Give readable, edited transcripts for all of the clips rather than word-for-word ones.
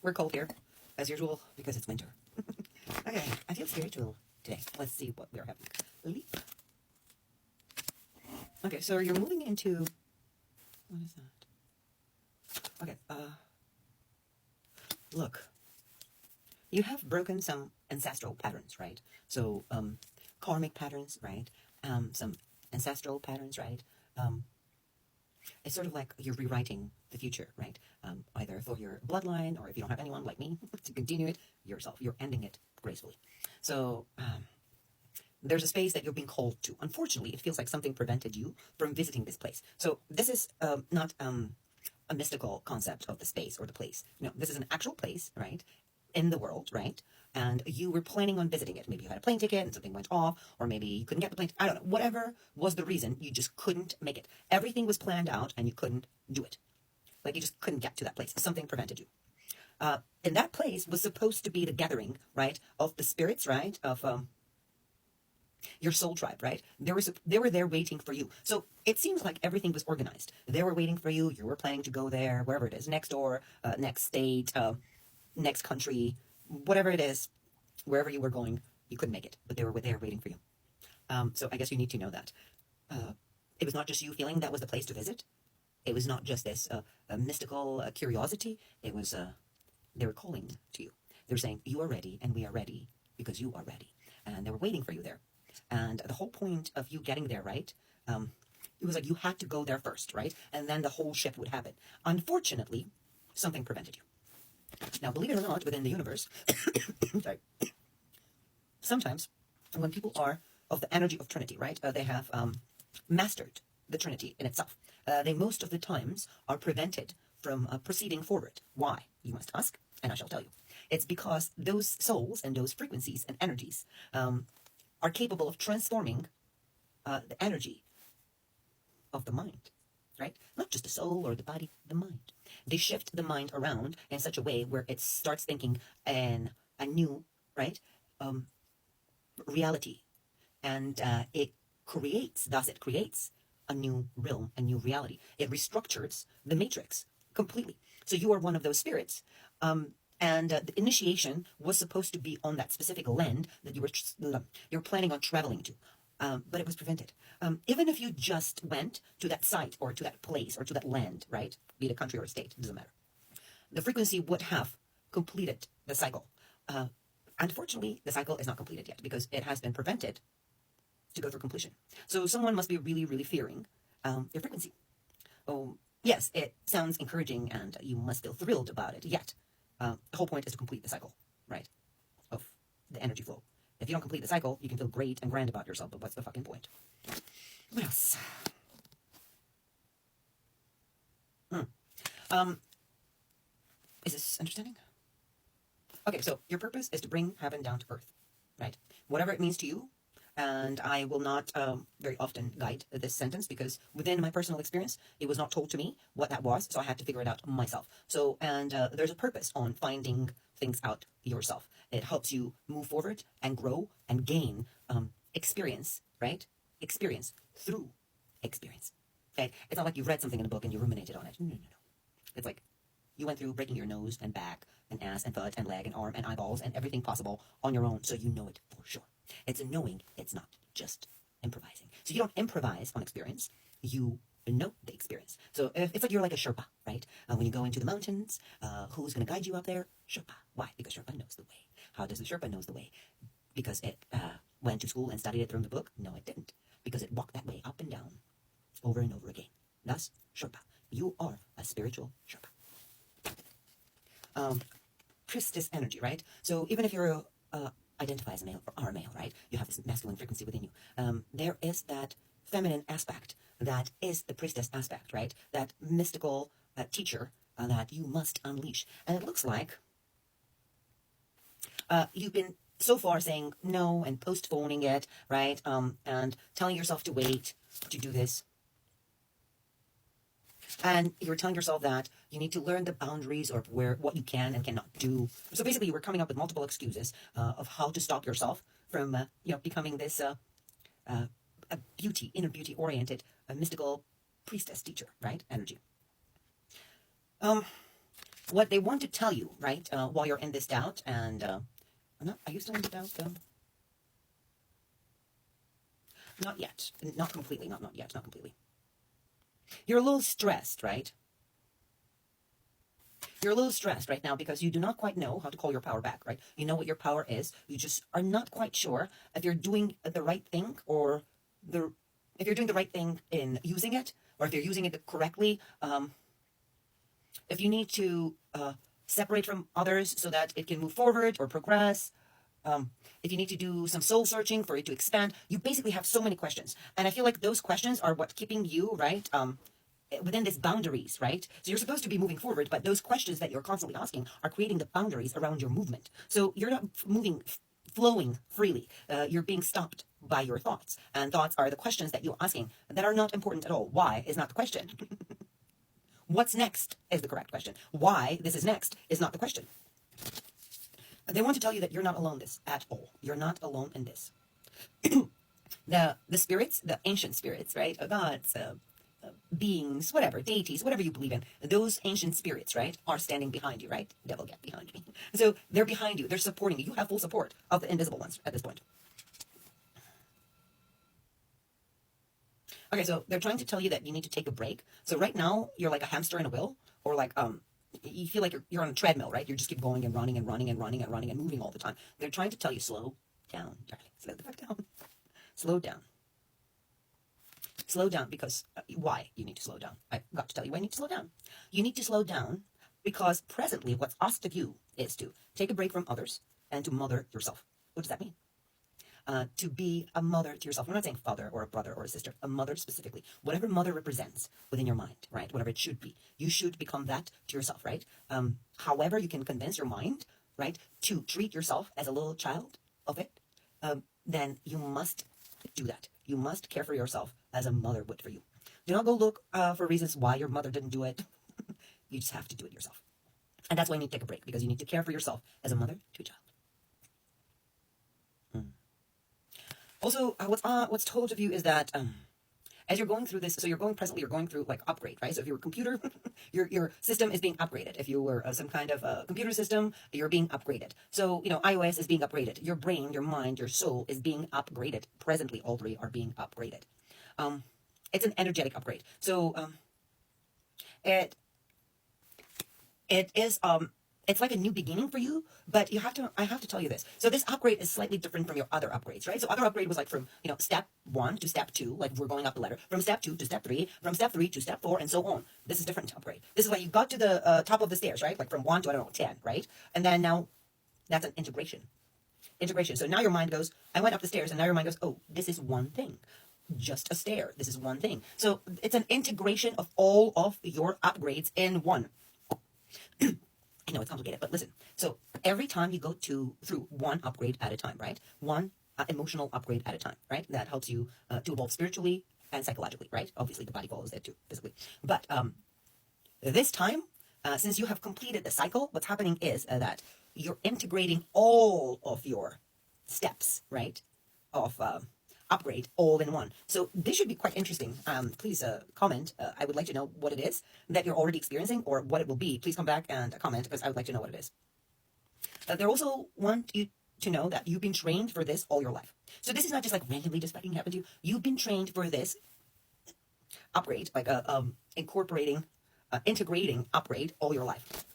we're cold here, as usual, because it's winter. Okay, I feel spiritual today. Let's see what we're having. Leap. Okay, so you're moving into... What is that? Okay, look. You have broken some ancestral patterns, right? So, karmic patterns, right? Some ancestral patterns, right? It's sort of like you're rewriting the future, right? Either for your bloodline, or if you don't have anyone like me to continue it yourself, you're ending it gracefully. So there's a space that you're being called to. Unfortunately, it feels like something prevented you from visiting this place. So this is not a mystical concept of the space or the place. No, this is an actual place, right? In the world, right? And you were planning on visiting it. Maybe you had a plane ticket and something went off, or maybe you couldn't get the plane. I don't know. Whatever was the reason, you just couldn't make it. Everything was planned out and you couldn't do it. Like you just couldn't get to that place. Something prevented you. And that place was supposed to be the gathering, right, of the spirits, right, of your soul tribe, right? They were there waiting for you. So it seems like everything was organized. They were waiting for you. You were planning to go there, wherever it is, next door, next state, next country, whatever it is, wherever you were going, you couldn't make it, but they were there waiting for you. So I guess you need to know that. It was not just you feeling that was the place to visit. It was not just this mystical curiosity. It was, they were calling to you. They were saying, you are ready, and we are ready, because you are ready. And they were waiting for you there. And the whole point of you getting there, right, it was like you had to go there first, right? And then the whole shift would happen. Unfortunately, something prevented you. Now, believe it or not, within the universe, sorry, sometimes when people are of the energy of Trinity, right, they have mastered the Trinity in itself. They most of the times are prevented from proceeding forward. Why, you must ask, and I shall tell you. It's because those souls and those frequencies and energies are capable of transforming the energy of the mind, right? Not just the soul or the body, the mind. They shift the mind around in such a way where it starts thinking in a new, right, reality. And it creates a new realm, a new reality. It restructures the matrix completely. So you are one of those spirits. And the initiation was supposed to be on that specific land that you were planning on traveling to. But it was prevented. Even if you just went to that site or to that place or to that land, right? Be it a country or a state, it doesn't matter. The frequency would have completed the cycle. Unfortunately, the cycle is not completed yet because it has been prevented to go through completion. So someone must be really, really fearing your frequency. Oh, yes, it sounds encouraging and you must feel thrilled about it, yet the whole point is to complete the cycle, right, of the energy flow. If you don't complete the cycle, you can feel great and grand about yourself, but what's the fucking point? What else? Is this understanding? Okay, so your purpose is to bring heaven down to earth, right? Whatever it means to you. And I will not very often guide this sentence because within my personal experience, it was not told to me what that was. So I had to figure it out myself. So, and there's a purpose on finding things out yourself. It helps you move forward and grow and gain experience, right? Experience through experience. Okay? It's not like you read something in a book and you ruminated on it. No. It's like you went through breaking your nose and back and ass and foot and leg and arm and eyeballs and everything possible on your own. So you know it for sure. It's a knowing, it's not just improvising. So you don't improvise on experience, you know the experience. So it's like you're like a Sherpa, right? When you go into the mountains, who's going to guide you up there? Sherpa. Why? Because Sherpa knows the way. How does the Sherpa knows the way? Because it went to school and studied it from the book? No, it didn't. Because it walked that way up and down over and over again. Thus, Sherpa. You are a spiritual Sherpa. Priestess energy, right? So even if you're identify as a male or are a male, right? You have this masculine frequency within you. There is that feminine aspect that is the priestess aspect, right? That mystical teacher that you must unleash. And it looks like you've been so far saying no and postponing it, right? And telling yourself to wait to do this. And you're telling yourself that you need to learn the boundaries of what you can and cannot do. So basically, you were coming up with multiple excuses of how to stop yourself from, becoming this inner beauty-oriented, mystical priestess teacher, right? Energy. what they want to tell you, right, while you're in this doubt, and are you still in the doubt? Not yet. Not completely. Not yet. Not completely. You're a little stressed, right? You're a little stressed right now because you do not quite know how to call your power back, right? You know what your power is. You just are not quite sure if you're doing the right thing or if you're doing the right thing in using it, or if you're using it correctly. If you need to separate from others so that it can move forward or progress. If you need to do some soul searching for it to expand, you basically have so many questions. And I feel like those questions are what keeping you, right, within these boundaries, right? So you're supposed to be moving forward, but those questions that you're constantly asking are creating the boundaries around your movement. So you're not flowing freely. You're being stopped by your thoughts. And thoughts are the questions that you're asking that are not important at all. Why is not the question. What's next is the correct question. Why this is next is not the question. They want to tell you that you're not alone in this at all. You're not alone in this. The spirits, the ancient spirits, right? Gods, beings, whatever, deities, whatever you believe in, those ancient spirits, right, are standing behind you, right? Devil, get behind me. So they're behind you. They're supporting you. You have full support of the invisible ones at this point. Okay, so they're trying to tell you that you need to take a break. So right now, you're like a hamster in a wheel, or like, you feel like you're on a treadmill, right? You just keep going and running and running and running and running and moving all the time. They're trying to tell you, slow down, darling. Slow the fuck down. Slow down. Slow down because, why you need to slow down? I got to tell you why you need to slow down. You need to slow down because presently what's asked of you is to take a break from others and to mother yourself. What does that mean? To be a mother to yourself. We're not saying father or a brother or a sister, a mother specifically. Whatever mother represents within your mind, right? Whatever it should be. You should become that to yourself, right? However you can convince your mind, right, to treat yourself as a little child of it, then you must do that. You must care for yourself as a mother would for you. Do not go look for reasons why your mother didn't do it. You just have to do it yourself. And that's why you need to take a break, because you need to care for yourself as a mother to a child. Also, what's told of you is that as you're going through this, so you're going through like upgrade, right? So if you're a computer, your system is being upgraded. If you were some kind of computer system, you're being upgraded. So, iOS is being upgraded. Your brain, your mind, your soul is being upgraded. Presently, all three are being upgraded. It's an energetic upgrade. So it is it's like a new beginning for you, but I have to tell you this. So this upgrade is slightly different from your other upgrades, right? So other upgrade was like from, step 1 to step 2, like we're going up the ladder, from step 2 to step 3, from step 3 to step 4, and so on. This is different upgrade. This is like you got to the top of the stairs, right? Like from 1 to, 10, right? And then now that's an integration. So now your mind goes, I went up the stairs, and now your mind goes, oh, this is one thing. Just a stair. This is one thing. So it's an integration of all of your upgrades in one. I know it's complicated, but listen. So every time you go through one upgrade at a time, right? One emotional upgrade at a time, right? That helps you to evolve spiritually and psychologically, right? Obviously, the body follows it too, physically. But this time, since you have completed the cycle, what's happening is that you're integrating all of your steps, right? Of upgrade all in one. So this should be quite interesting. Please comment. I would like to know what it is that you're already experiencing or what it will be. Please come back and comment because I would like to know what it is. They also want you to know that you've been trained for this all your life. So this is not just like randomly just fucking happened to you. You've been trained for this upgrade, like integrating upgrade all your life.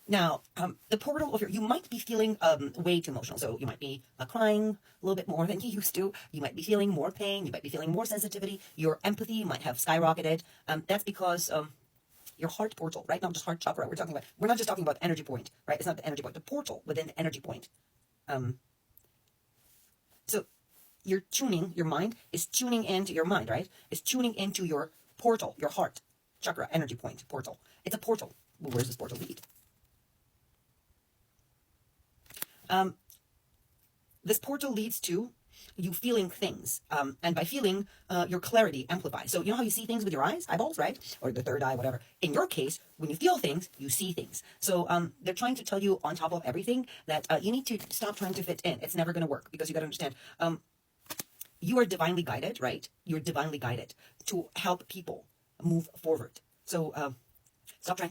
Now, the portal of you might be feeling way too emotional. So you might be crying a little bit more than you used to. You might be feeling more pain. You might be feeling more sensitivity. Your empathy might have skyrocketed. That's because your heart portal, right? Not just heart chakra. We're not just talking about energy point, right? It's not the energy point, the portal within the energy point. So your mind is tuning into your mind, right? It's tuning into your portal, your heart chakra, energy point, portal. It's a portal. Well, where does this portal lead? This portal leads to you feeling things, and by feeling, your clarity amplifies. So you know how you see things with your eyes, eyeballs, right? Or the third eye, whatever. In your case, when you feel things, you see things. So they're trying to tell you on top of everything that you need to stop trying to fit in. It's never going to work because you got to understand, you are divinely guided, right? You're divinely guided to help people move forward. So stop trying